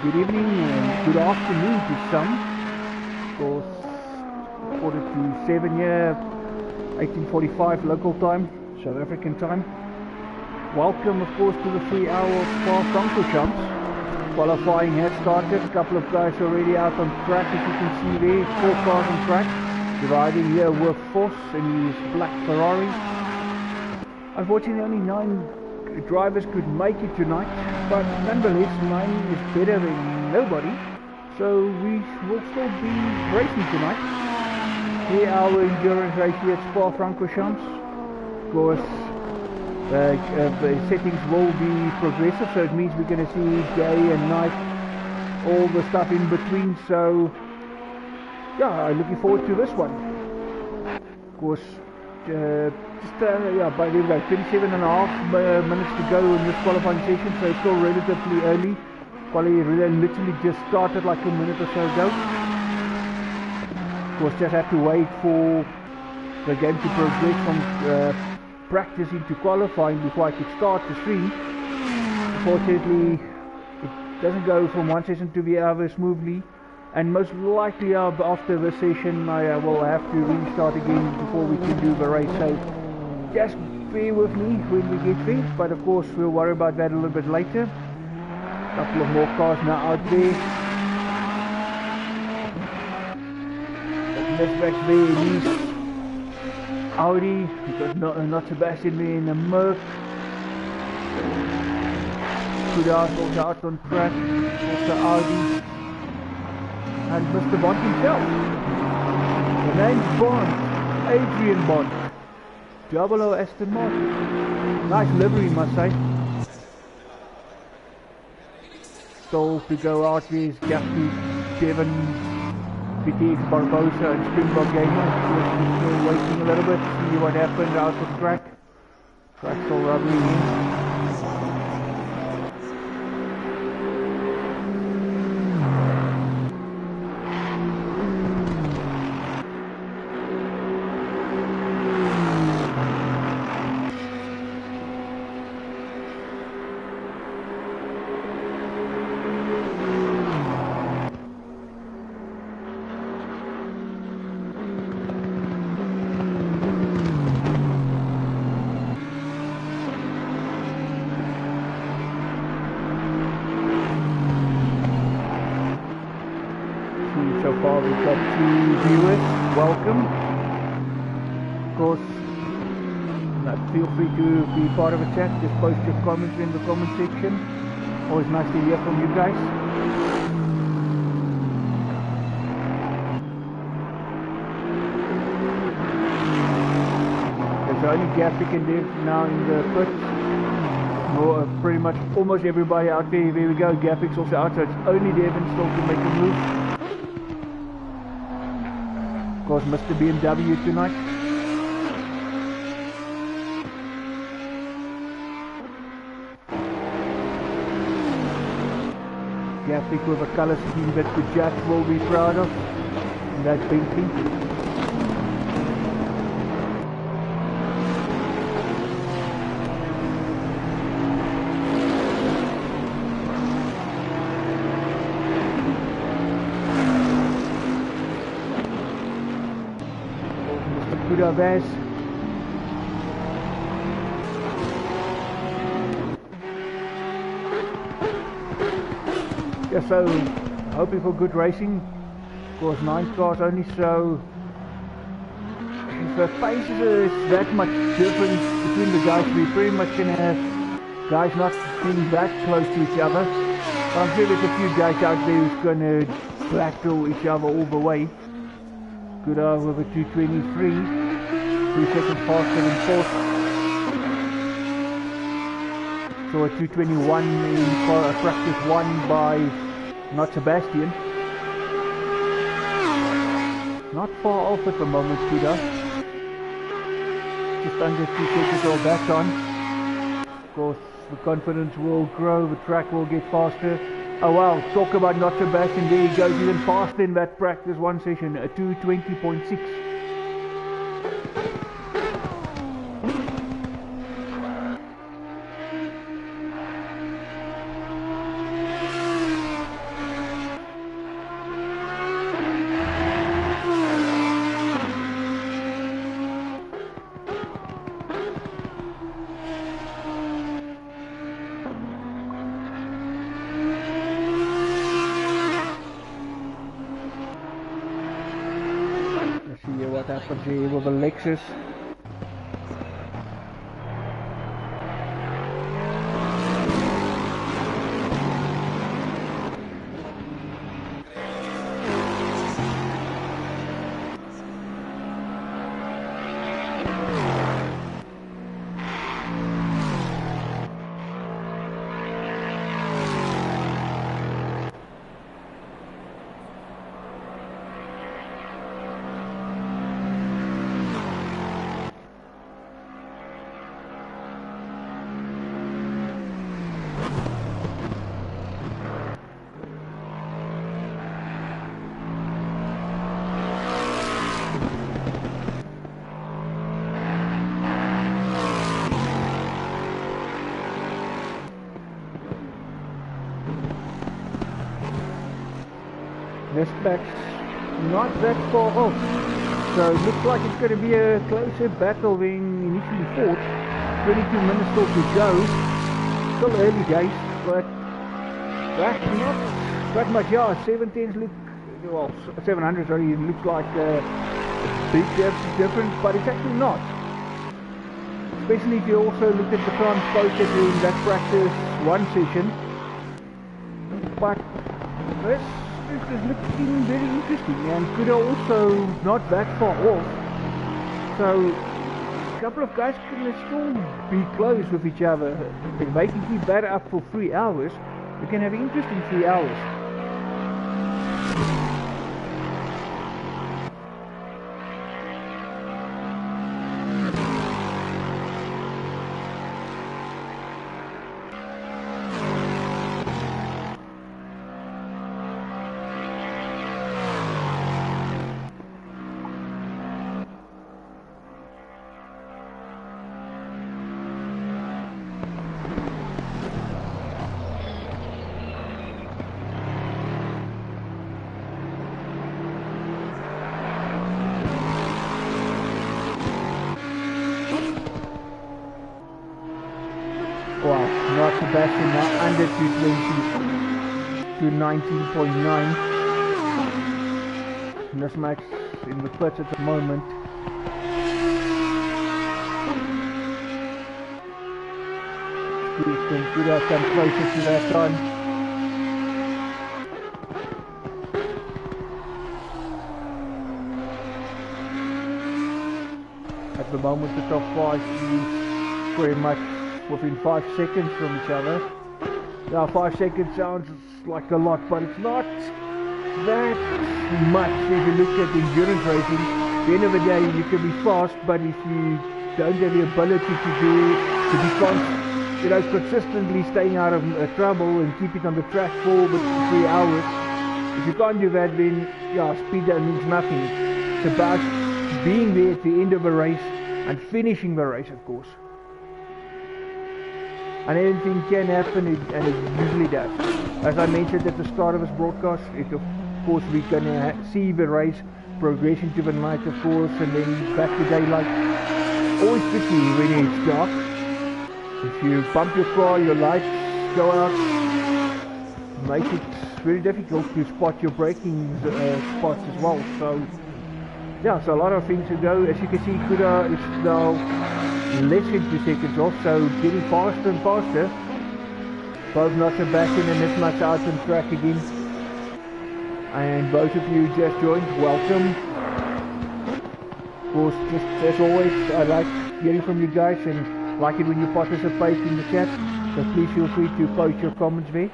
good evening and good afternoon to some. Of course, 4:47 here, 18:45 local time, South African time. Welcome, of course, to the 3 hour of Spa Francorchamps. Qualifying has started. A couple of guys already out on track, as you can see there. 4 cars on track. Riding here with Force in his black Ferrari. Unfortunately, only 9 drivers could make it tonight, but nonetheless 9 is better than nobody, so we will still be racing tonight. Here our endurance race here at Spa Francorchamps. Of course, the settings will be progressive, so it means we're going to see day and night, all the stuff in between, so yeah, I'm looking forward to this one. Of course, by the way, 27 and a half minutes to go in this qualifying session, so it's still relatively early. Qualifying literally just started like a minute or so ago. Of course, just have to wait for the game to progress from practice into qualifying before I could start the stream. Unfortunately, it doesn't go from one session to the other smoothly. And most likely after this session I will have to restart again before we can do the race, so just bear with me when we get there, but of course we'll worry about that a little bit later. A couple of more cars now out there. This back there is Audi, we've got not Sebastian there in the Merc. Good also out on track, also Audi. And Mr. Bond himself. The name's Bond, Adrian Bond. 00 Aston Martin. Nice livery, must say. Still to go out there is Gaffney, Devon, BTX Barbosa and Springbok Gamer. We're still waiting a little bit to see what happened out on track. Track's all rubbing in. So far we've got 2 viewers, welcome. Of course, feel free to be part of a chat, just post your comments in the comment section. Always nice to hear from you guys. There's only Gaffik and Dev now in the pits. Pretty much almost everybody out there. There we go, Gaffik's also out, so it's only Devon still to make a move. Of course, Mr. BMW tonight. Gaffik with a colour scheme that the judge will be proud of. And that Bentley. Vaz. Yeah, so hoping for good racing. Of course, 9 cars only, so if the pace is that much difference between the guys, we pretty much can have guys not being that close to each other. But I'm sure there's a few guys out there who's going to battle each other all the way. Good with a 223. 3 seconds faster than fourth. So a 221 in practice 1 by not Sebastian. Not far off at the moment, Peter. Just under 2 seconds of that time. Of course, the confidence will grow, the track will get faster. Oh wow, talk about not Sebastian, there he goes even faster in that practice 1 session, a 220.6. what happens here with the Lexus. This back's not that far off, so it looks like it's going to be a closer battle than initially thought. 22 minutes still to go, still early days, but that's not that much. Yeah, 710s look, well, 700s already looks like a big difference, but it's actually not. Especially if you also look at the times posted in that practice one session. But this is looking very interesting, and Kuda also not that far off, so a couple of guys can still be close with each other. If they can keep that up for 3 hours, we can have an interesting 3 hours. Wow, not Sebastian now under 220 to 19.9. This Max in the pits at the moment. Could have come closer to that time. At the moment the top 5 is pretty much within 5 seconds from each other. Now 5 seconds sounds like a lot, but it's not that much if you look at endurance racing. At the end of the day you can be fast, but if you don't have the ability to be consistently staying out of trouble and keep it on the track for 3 hours, if you can't do that, then yeah, speed means nothing. It's about being there at the end of a race and finishing the race, of course. And anything can happen, and it usually does. As I mentioned at the start of this broadcast, of course we're going to see the race progression to the night, of course, and then back to daylight. Always tricky when it's dark. If you bump your car, your lights go out, makes it very difficult to spot your braking spots as well. So yeah, so a lot of things to go. As you can see, Kuda is now less than 2 seconds off, so getting faster and faster. Both not Sebastian and this much out on track again. And both of you just joined, welcome. Of course, just as always, I like hearing from you guys and like it when you participate in the chat, so please feel free to post your comments there.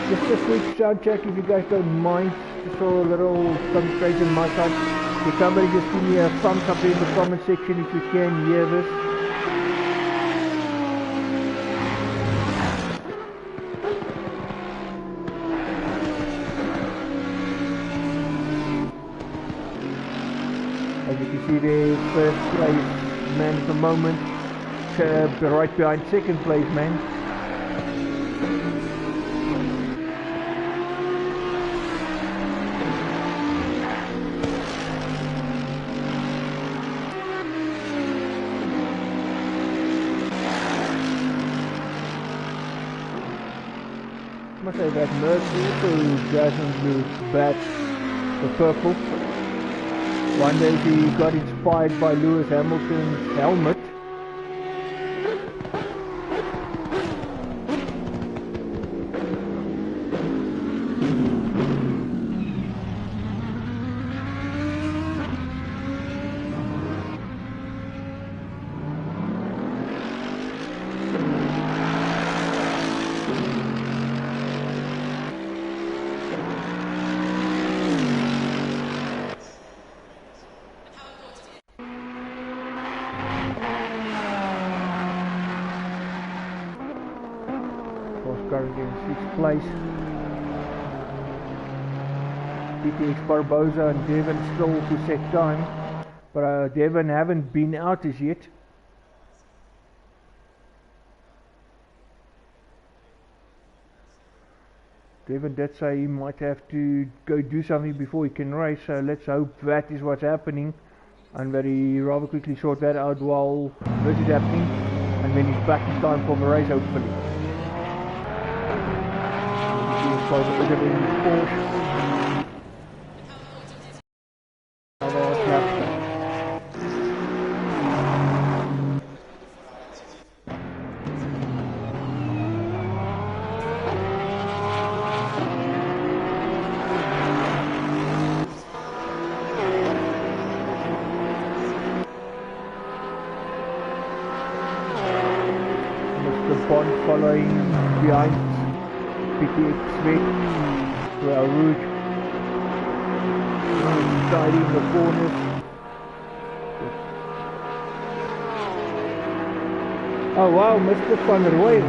Just a quick sound check if you guys don't mind, just for a little concentration on my side. Can somebody just give me a thumbs up in the comment section if you can hear this? As you can see there, first place man at the moment, right behind second place man. Must say that Merc also doesn't look bad. The purple. One day he got inspired by Lewis Hamilton's helmet. Currently in 6th place. PTX Barbosa and Devon still to set time, but Devon haven't been out as yet. Devon did say he might have to go do something before he can race, so let's hope that is what's happening and that he rather quickly sort that out while this is happening, and then he's back in time for the race hopefully. By the bit of in Porsche. Mr. Bond following behind PTX Sweat, Royal Rouge, tidying the corners. Oh wow, Mr. Van Rooyen.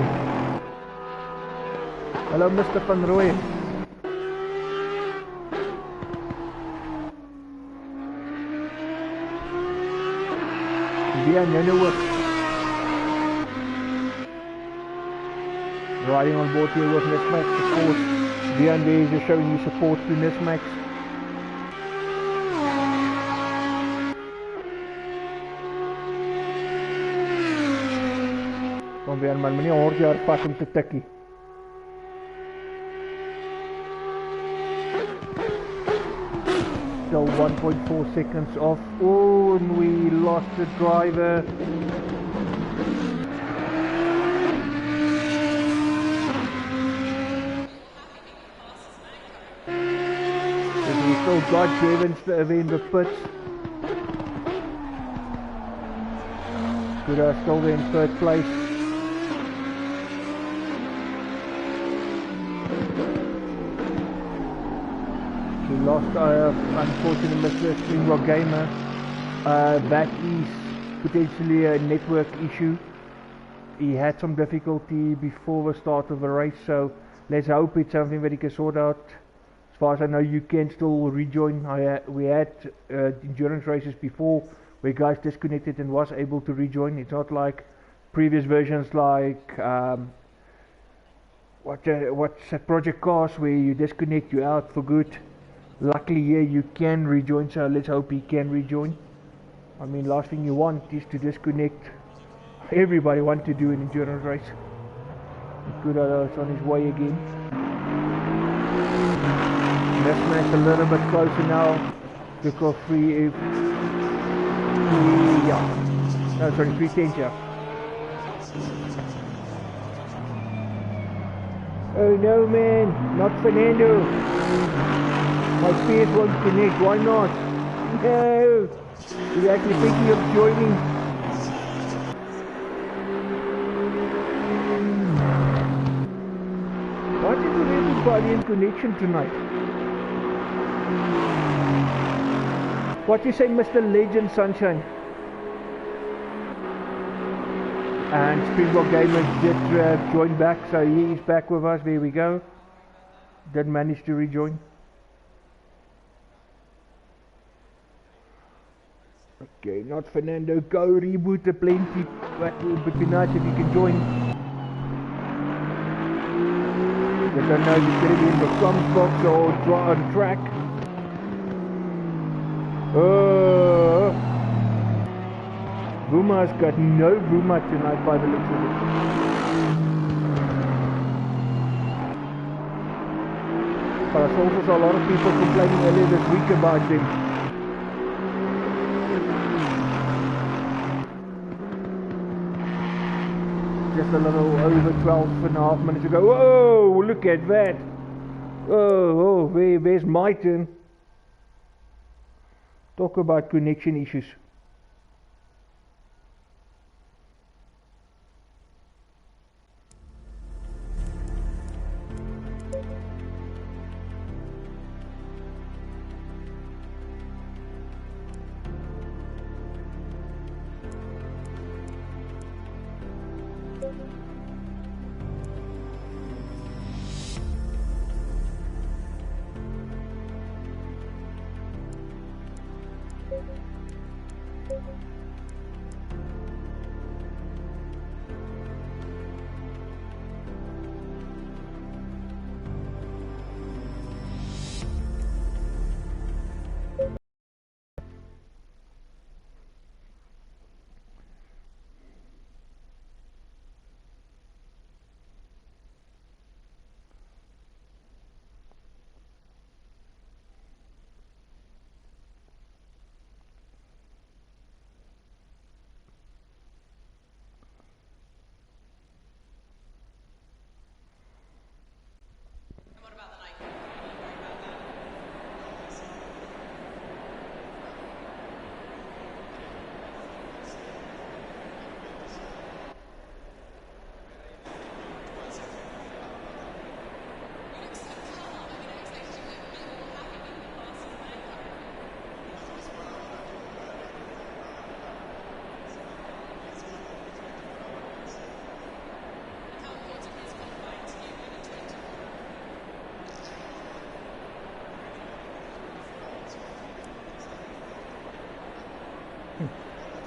Hello Mr. Van Rooyen. Via Nennewick. Riding on board here with Nismax, of course. Dion there is just showing you support to Nismax. Kom weer man, meneer hoort jou pas om te tikkie. Still 1.4 seconds off. Oh, and we lost the driver. Still got Devon in the pits. Good, still there in 3rd place. We lost, unfortunately, Mr. Springbok Gamer. That is potentially a network issue. He had some difficulty before the start of the race, so let's hope it's something that he can sort out. As far as I know, you can still rejoin. We had endurance races before where guys disconnected and was able to rejoin. It's not like previous versions like what's Project Cars where you disconnect, you out for good. Luckily here you can rejoin, so let's hope he can rejoin. I mean, last thing you want is to disconnect. Everybody wants to do an endurance race. Good, it's on his way again. Nismax a little bit closer now because 310, yeah. Oh no man, not Fernando. My speed won't connect, why not? No! He's actually thinking of joining. Why did we have everybody in connection tonight? What you say, Mr. Legend Sunshine? And Springbok Gamer did join back, so he is back with us. There we go. Didn't manage to rejoin. Okay, not Fernando. Go reboot the plenty. That would be nice if you can join. I don't know if he's going to be in the front box or on track. Vuma's got no Vuma tonight by the looks of it. But I saw also a lot of people complaining earlier this week about them. Just a little over 12.5 minutes ago. Whoa, look at that. Oh, where's my turn? Talk about connection issues.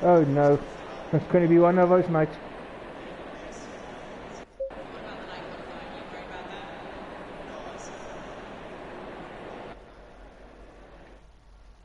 Oh no, it's going to be one of those nights.